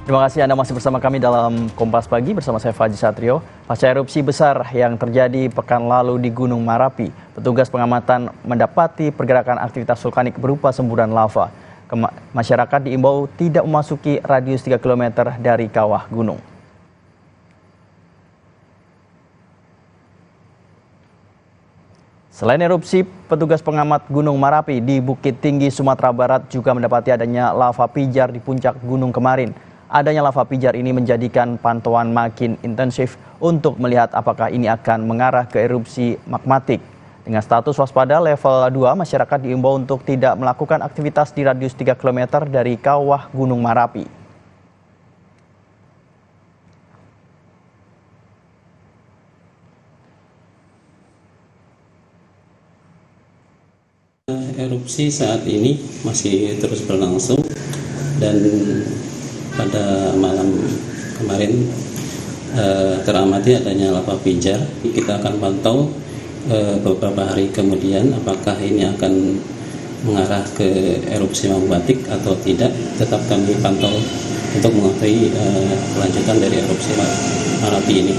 Terima kasih Anda masih bersama kami dalam Kompas Pagi bersama saya Faji Satrio. Pasca erupsi besar yang terjadi pekan lalu di Gunung Marapi, petugas pengamatan mendapati pergerakan aktivitas vulkanik berupa semburan lava. Masyarakat diimbau tidak memasuki radius 3 km dari kawah gunung. Selain erupsi, petugas pengamat Gunung Marapi di Bukit Tinggi, Sumatera Barat juga mendapati adanya lava pijar di puncak gunung kemarin. Adanya lava pijar ini menjadikan pantauan makin intensif untuk melihat apakah ini akan mengarah ke erupsi magmatik. Dengan status waspada level 2, masyarakat diimbau untuk tidak melakukan aktivitas di radius 3 km dari kawah Gunung Marapi. Erupsi saat ini masih terus berlangsung dan pada malam kemarin teramati adanya lava pijar. Kita akan pantau beberapa hari kemudian apakah ini akan mengarah ke erupsi magmatik atau tidak. Tetap kami pantau untuk mengetahui kelanjutan dari erupsi Marapi ini.